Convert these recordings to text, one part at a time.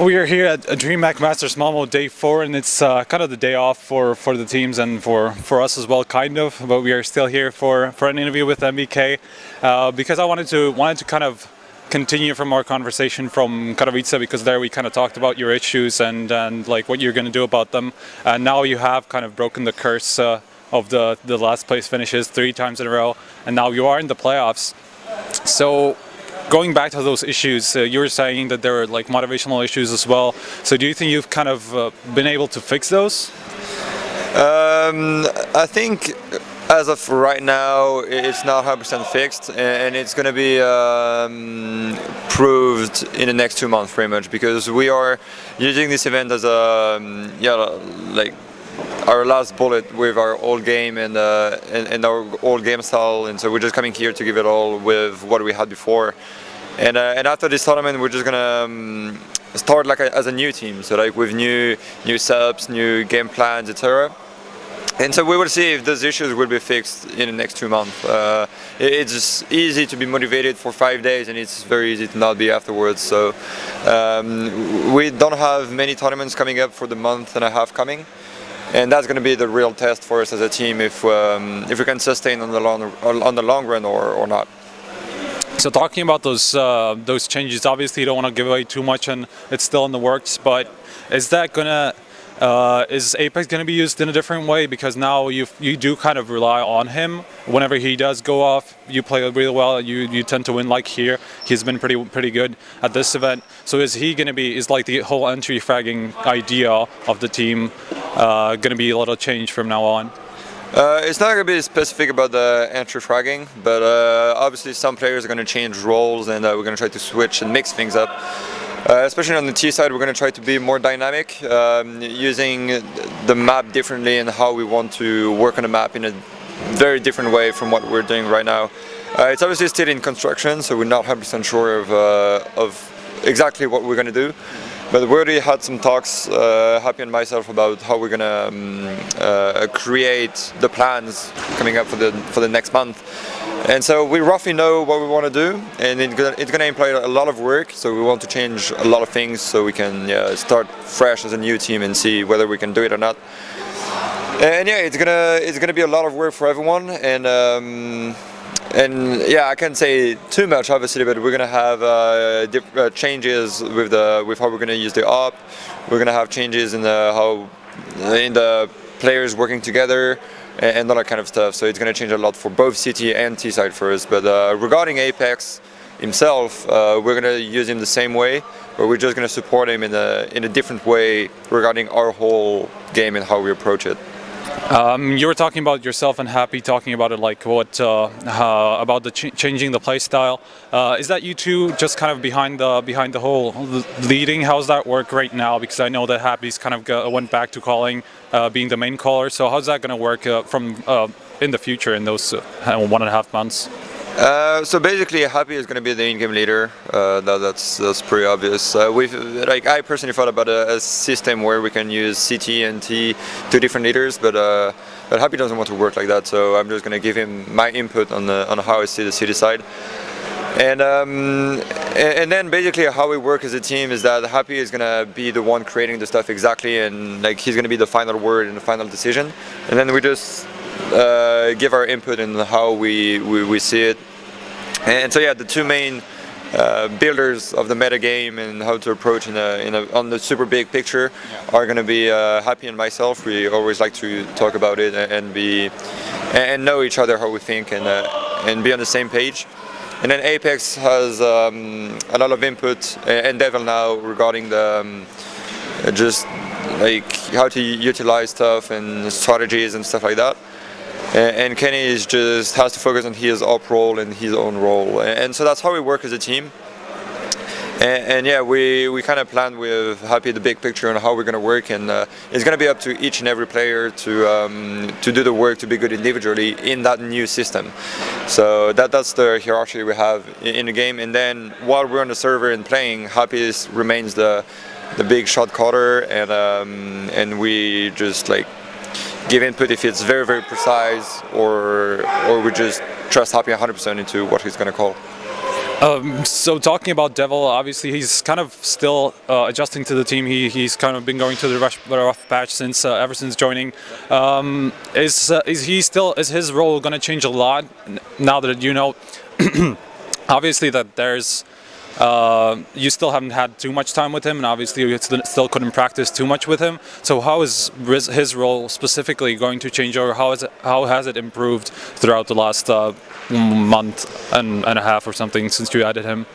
We are here at DreamHack Masters Malmö day 4, and it's kind of the day off for the teams and for us as well, kind of. But we are still here for an interview with NBK because I wanted to kind of continue from our conversation from Katowice, because there we kind of talked about your issues and like what you're going to do about them. And now you have kind of broken the curse of the last place finishes 3 times in a row, and now you are in the playoffs. So, going back to those issues, you were saying that there were like motivational issues as well. So do you think you've kind of been able to fix those? I think as of right now it's not 100% fixed, and it's going to be proved in the next 2 months pretty much, because we are using this event as a like our last bullet with our old game and our old game style, and so we're just coming here to give it all with what we had before. And after this tournament, we're just gonna start like as a new team, so like with new setups, new game plans, etc. And so we will see if those issues will be fixed in the next 2 months. It's just easy to be motivated for 5 days, and it's very easy to not be afterwards. So we don't have many tournaments coming up for the month and a half coming. And that's going to be the real test for us as a team, if we can sustain on the long run or not. So talking about those changes, obviously you don't want to give away too much, and it's still in the works. But is that gonna is Apex going to be used in a different way? Because now you do kind of rely on him. Whenever he does go off, you play really well. You tend to win. Like here, he's been pretty good at this event. So is he going to be? Is like the whole entry fragging idea of the team going to be a little change from now on? It's not going to be specific about the entry fragging, but obviously some players are going to change roles, and we're going to try to switch and mix things up. Especially on the T side, we're going to try to be more dynamic, using the map differently and how we want to work on the map in a very different way from what we're doing right now. It's obviously still in construction, so we're not 100% sure of exactly what we're going to do. But we already had some talks, Happy and myself, about how we're going to create the plans coming up for the next month. And so we roughly know what we want to do, and it's going to imply a lot of work. So we want to change a lot of things so we can start fresh as a new team and see whether we can do it or not. And yeah, it's gonna be a lot of work for everyone. And yeah, I can't say too much obviously, but we're gonna have changes with how we're gonna use the op. We're gonna have changes in the players working together and all that kind of stuff. So it's gonna change a lot for both CT and T side for us. But regarding Apex himself, we're gonna use him the same way, but we're just gonna support him in a different way regarding our whole game and how we approach it. You were talking about yourself and Happy talking about it, like what about the changing the play style. Is that you two just kind of behind the whole leading? How's that work right now? Because I know that Happy's kind of went back to calling, being the main caller. So how's that going to work from in the future in those 1.5 months? So basically, Happy is going to be the in-game leader. That's pretty obvious. I personally thought about a system where we can use CT and T, 2 different leaders, but Happy doesn't want to work like that. So I'm just going to give him my input on how I see the CT side. And then basically how we work as a team is that Happy is going to be the one creating the stuff exactly, and like he's going to be the final word and the final decision. And then we just give our input in how we see it. And so yeah, the 2 main builders of the meta game and how to approach on the super big picture are going to be Happy and myself. We always like to talk about it and know each other, how we think, and be on the same page. And then Apex has a lot of input, and Devil now, regarding the just like how to utilize stuff and strategies and stuff like that. And Kenys just has to focus on his op role and his own role, and so that's how we work as a team. And yeah, we kind of plan with Happy the big picture on how we're going to work, and it's going to be up to each and every player to do the work to be good individually in that new system. So that's the hierarchy we have in the game. And then while we're on the server and playing, Happy remains the big shot caller, and we just like give input if it's very, very precise, or we just trust Happy 100% into what he's going to call. So talking about Devil, obviously he's kind of still adjusting to the team. He's kind of been going through the rough patch since ever since joining. Is his role going to change a lot now that you know? Obviously that there's you still haven't had too much time with him, and obviously you still couldn't practice too much with him. So how is his role specifically going to change, or how has it improved throughout the last month and a half or something since you added him?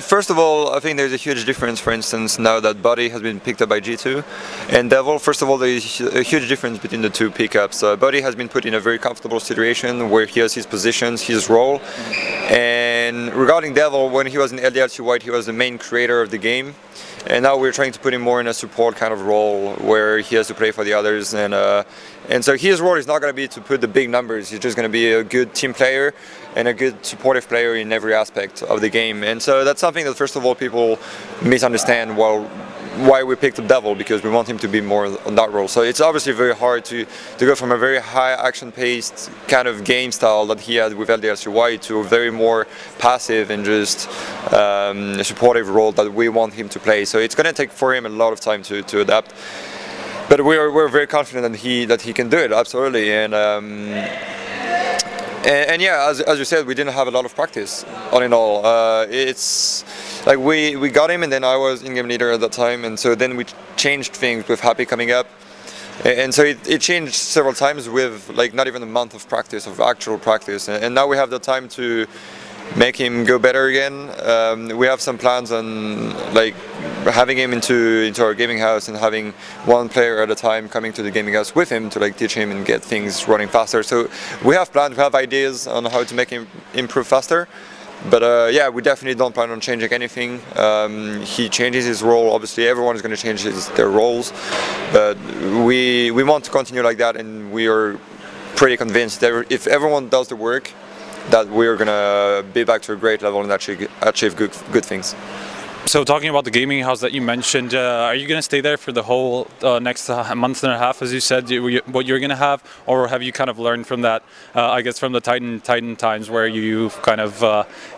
First of all, I think there's a huge difference, for instance, now that Buddy has been picked up by G2 and Devil. First of all, there's a huge difference between the two pickups. Buddy has been put in a very comfortable situation where he has his positions, his role. And regarding Devil, when he was in LDLC White, he was the main creator of the game. And now we're trying to put him more in a support kind of role where he has to play for the others. And so his role is not going to be to put the big numbers. He's just going to be a good team player and a good supportive player in every aspect of the game. And so that's something that, first of all, people misunderstand why we picked up Devil, because we want him to be more on that role. So it's obviously very hard to go from a very high action-paced kind of game style that he had with LDLC White to a very more passive and just a supportive role that we want him to play. So it's going to take for him a lot of time to adapt. But we're very confident that he can do it, absolutely. And yeah, as you said, we didn't have a lot of practice, all in all. It's like we got him, and then I was in-game leader at that time, and so then we changed things with Happy coming up. And so it changed several times with like not even a month of practice, of actual practice. And now we have the time to make him go better again. We have some plans on like having him into our gaming house and having one player at a time coming to the gaming house with him to like teach him and get things running faster. So we have plans, we have ideas on how to make him improve faster. But yeah, we definitely don't plan on changing anything. He changes his role. Obviously, everyone is going to change their roles. But we want to continue like that, and we are pretty convinced that if everyone does the work, that we're gonna be back to a great level and achieve good things. So talking about the gaming house that you mentioned, are you gonna stay there for the whole next month and a half, as you said, what you're gonna have, or have you kind of learned from that? I guess from the Titan times where you've kind of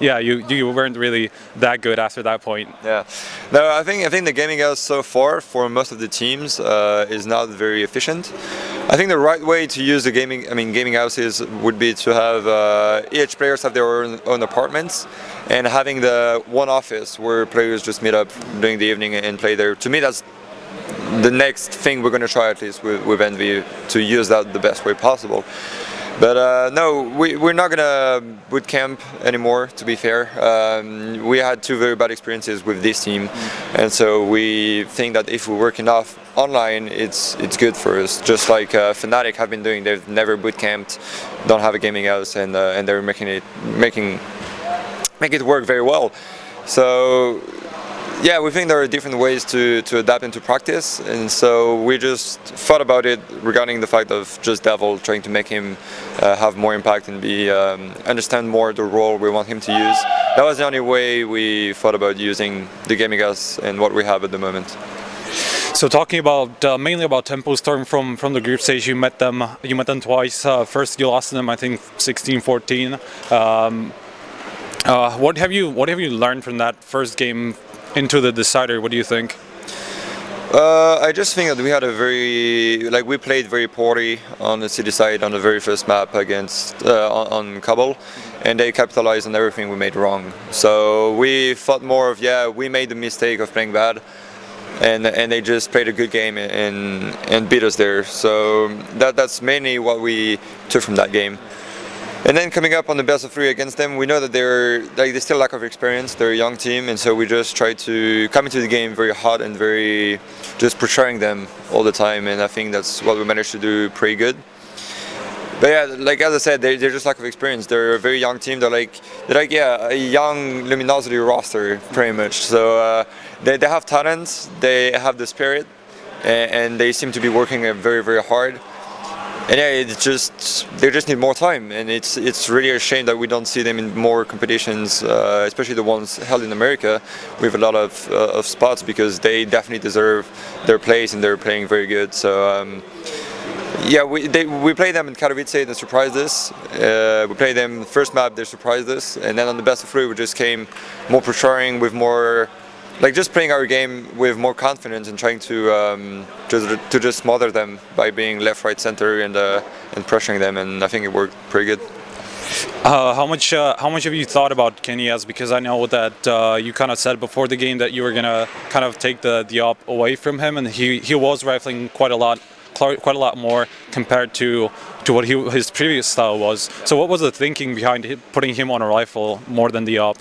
you weren't really that good after that point. Yeah, no, I think the gaming house so far for most of the teams is not very efficient. I think the right way to use the gaming houses would be to have each players have their own apartments, and having the one office where players just meet up during the evening and play there. To me, that's the next thing we're going to try, at least with Envy, to use that the best way possible. But no, we're not going to boot camp anymore, to be fair. We had two very bad experiences with this team, and so we think that if we work enough online, it's good for us. Just like Fnatic have been doing, they've never boot camped, don't have a gaming house, and they're making it work very well. So yeah, we think there are different ways to adapt into practice, and so we just thought about it regarding the fact of just Devil, trying to make him have more impact and understand more the role we want him to use. That was the only way we thought about using the gaming house and what we have at the moment. So talking about mainly about Tempo Storm from the group stage, you met them twice. First you lost to them, I think 16-14. What have you learned from that first game into the decider? What do you think? I just think that we had we played very poorly on the city side on the very first map against on Kabul, and they capitalized on everything we made wrong. So we thought more of, we made the mistake of playing bad, and they just played a good game and beat us there. So that's mainly what we took from that game. And then coming up on the best of three against them, we know that they still lack of experience. They're a young team, and so we just try to come into the game very hot and very just pressuring them all the time. And I think that's what we managed to do pretty good. But yeah, like as I said, they're just lack of experience. They're a very young team. They're like a young Luminosity roster, pretty much. So they have talent, they have the spirit, and they seem to be working very, very hard. And yeah, they just need more time, and it's really a shame that we don't see them in more competitions, especially the ones held in America, with a lot of spots, because they definitely deserve their place and they're playing very good. So Yeah, we played them in Katowice, they surprised us. We played them first map, they surprised us, and then on the best of three we just came more pressuring, with more, like just playing our game with more confidence and trying to just smother them by being left, right, center and pressuring them, and I think it worked pretty good. How much have you thought about Kenys? Because I know that you kind of said before the game that you were gonna kind of take the op away from him, and he was rifling quite a lot more compared to what his previous style was. So what was the thinking behind putting him on a rifle more than the op?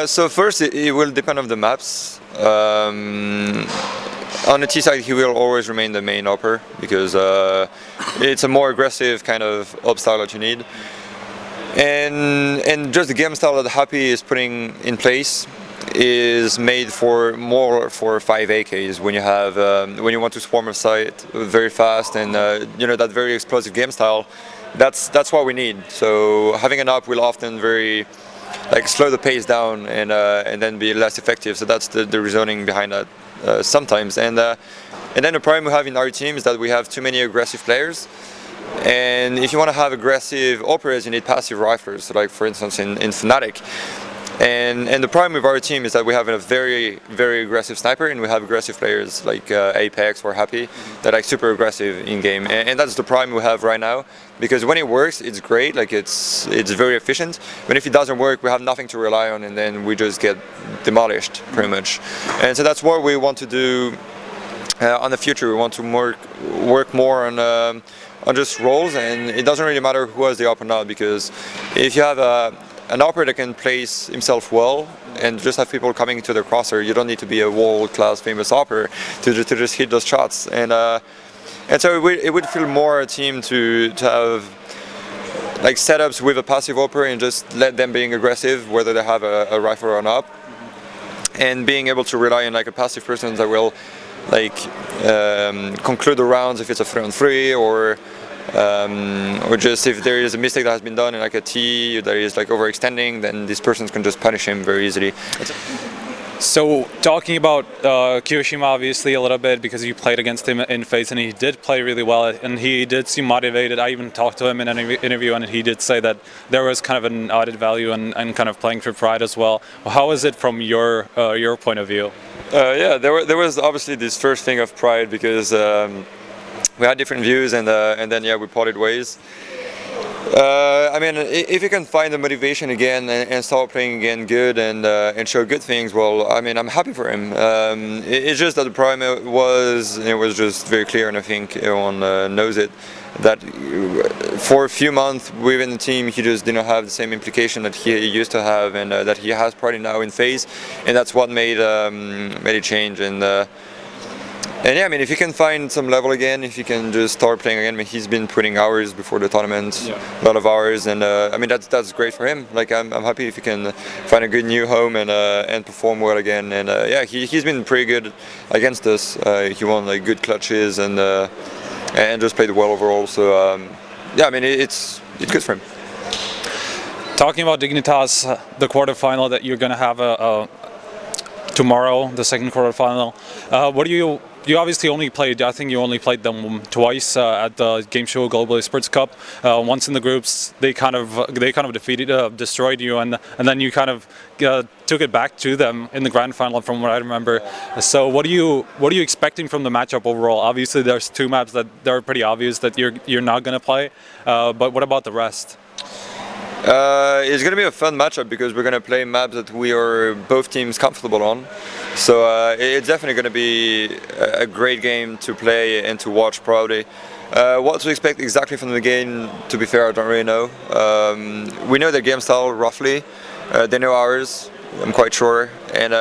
So first, it will depend on the maps. On the T side, he will always remain the main opper because it's a more aggressive kind of op style that you need. And just the game style that Happy is putting in place is made more for 5 AKs when you have when you want to swarm a site very fast and you know, that very explosive game style. That's what we need. So having an op will often slow the pace down and then be less effective. So that's the reasoning behind that sometimes. And then the problem we have in our team is that we have too many aggressive players. And if you want to have aggressive operas, you need passive riflers. So like for instance in Fnatic. And the problem with our team is that we have a very, very aggressive sniper, and we have aggressive players like Apex or Happy that are super aggressive in game, and that's the problem we have right now. Because when it works, it's great, like it's very efficient. But if it doesn't work, we have nothing to rely on, and then we just get demolished pretty much. And so that's what we want to do on the future. We want to work more on just roles, and it doesn't really matter who has the op or not, because if you have an operator that can place himself well and just have people coming to the crosser, you don't need to be a world-class famous operator to just hit those shots. And so it would feel more a team to have like setups with a passive operator and just let them being aggressive, whether they have a rifle or an op, and being able to rely on like a passive person that will like conclude the rounds if it's a 3-on-3, or just if there is a mistake that has been done in like a T that is like overextending, then these persons can just punish him very easily. So talking about qeshim obviously a little bit, because you played against him in FaZe and he did play really well and he did seem motivated. I even talked to him in an interview and he did say that there was kind of an added value and kind of playing for pride as well. How is it from your point of view? Yeah, there was obviously this first thing of pride, because we had different views, and then yeah, we parted ways. I mean, if you can find the motivation again and start playing again good and show good things, well, I mean, I'm happy for him. It's just that the problem was, it was just very clear, and I think everyone knows it, that for a few months within the team he just didn't have the same implication that he used to have, and that he has probably now in FaZe, and that's what made it change. And yeah, I mean, if he can find some level again, if he can just start playing again, I mean, he's been putting hours before the tournament, yeah, a lot of hours, and I mean that's great for him. Like I'm happy if he can find a good new home and perform well again. And yeah, he's been pretty good against us. He won like good clutches and just played well overall. So yeah, I mean it's good for him. Talking about Dignitas, the quarterfinal that you're gonna have tomorrow, the second quarterfinal. What do you obviously only played, I think you only played them twice at the Game Show Global Esports Cup. Once in the groups, they kind of destroyed you, and then you kind of took it back to them in the grand final, from what I remember. So what are you expecting from the matchup overall? Obviously, there's two maps that they're pretty obvious that you're not going to play, but what about the rest? It's going to be a fun matchup because we're going to play maps that we are both teams comfortable on. So it's definitely going to be a great game to play and to watch probably. What to expect exactly from the game, to be fair, I don't really know. We know their game style roughly. They know ours, I'm quite sure. And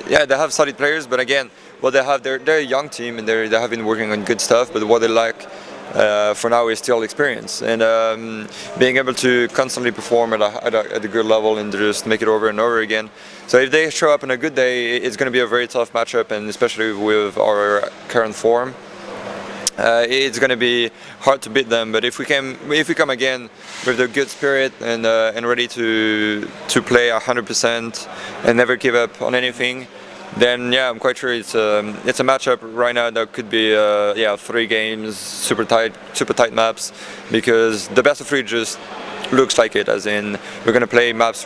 yeah, they have solid players, but again, what they have, they're a young team and they have been working on good stuff, but what they lack for now is still experience, and being able to constantly perform at a good level and just make it over and over again. So if they show up on a good day, it's going to be a very tough matchup, and especially with our current form, it's going to be hard to beat them. But if we come again with a good spirit and ready to play 100% and never give up on anything, then yeah, I'm quite sure it's a matchup right now that could be 3 games, super tight maps, because the best of 3 just looks like it. As in, we're gonna play maps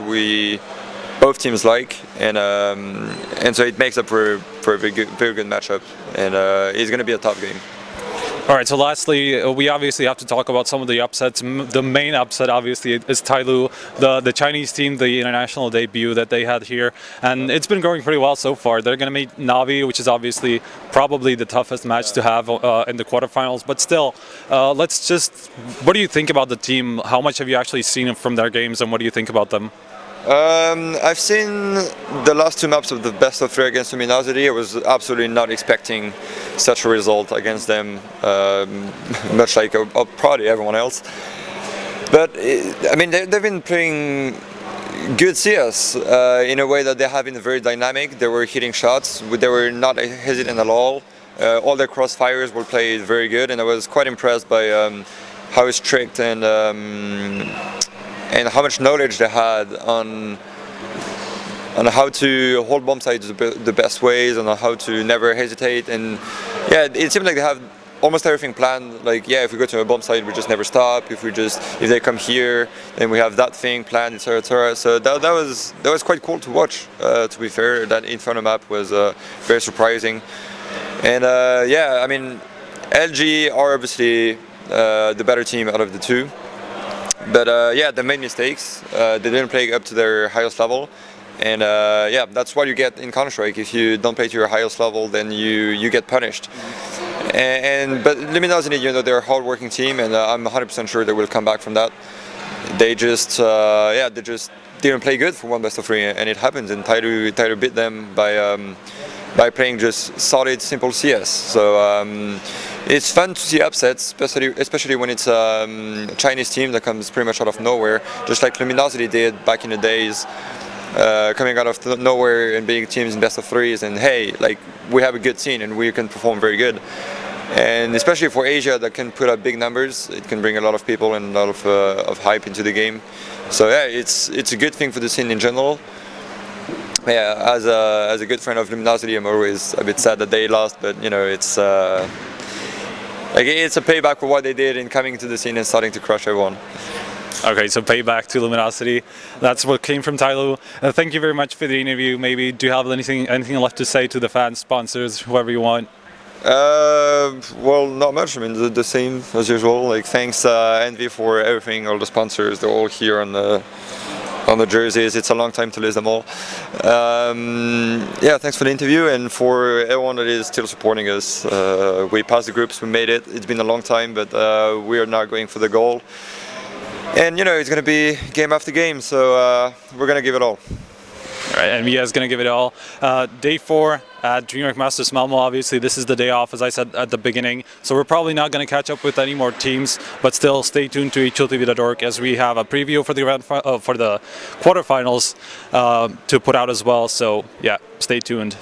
both teams like, and so it makes up for a very good matchup, and it's gonna be a tough game. All right, so lastly, we obviously have to talk about some of the upsets. The main upset, obviously, is TyLoo, the Chinese team, the international debut that they had here. And it's been going pretty well so far. They're going to meet Navi, which is obviously probably the toughest match to have in the quarterfinals. But still, what do you think about the team? How much have you actually seen from their games, and what do you think about them? I've seen the last 2 maps of the best of 3 against Luminosity. I was absolutely not expecting such a result against them, much like probably everyone else. But I mean, they've been playing good CS in a way that they have been very dynamic. They were hitting shots, they were not hesitant at all. All their crossfires were played very good, and I was quite impressed by how strict and how much knowledge they had on how to hold bomb sites the best ways, and on how to never hesitate. And yeah, it seemed like they have almost everything planned. Like, yeah, if we go to a bomb site, we just never stop. If they come here, then we have that thing planned, etc., etc. So that was quite cool to watch. To be fair, that Inferno map was very surprising. And yeah, I mean, LG are obviously the better team out of the 2. But yeah, they made mistakes. They didn't play up to their highest level, and yeah, that's what you get in Counter-Strike. If you don't play to your highest level, then you get punished. But Luminosity, they're a hard-working team, and I'm 100% sure they will come back from that. They just didn't play good for one best of 3, and it happens. And TyLoo beat them by playing just solid, simple CS. So. It's fun to see upsets, especially when it's a Chinese team that comes pretty much out of nowhere, just like Luminosity did back in the days, coming out of nowhere and being teams in best of 3s. And hey, like, we have a good scene and we can perform very good. And especially for Asia, that can put up big numbers, it can bring a lot of people and a lot of hype into the game. So yeah, it's a good thing for the scene in general. Yeah, as a good friend of Luminosity, I'm always a bit sad that they lost, but it's. Like, it's a payback for what they did in coming to the scene and starting to crush everyone. Okay, so payback to Luminosity. That's what came from TyLoo. Thank you very much for the interview. Maybe do you have anything left to say to the fans, sponsors, whoever you want? Well, not much. I mean, the same as usual. Like, thanks Envy for everything. All the sponsors, they're all here on the jerseys. It's a long time to list them all. Yeah, thanks for the interview, and for everyone that is still supporting us. We passed the groups, we made it. It's been a long time, but we are now going for the goal. And it's going to be game after game, so we're going to give it all. All right, and Mia's going to give it all. Day 4 at DreamHack Masters Malmö. Obviously, this is the day off, as I said at the beginning. So we're probably not going to catch up with any more teams, but still stay tuned to ichiltv.org as we have a preview for the quarterfinals to put out as well. So yeah, stay tuned.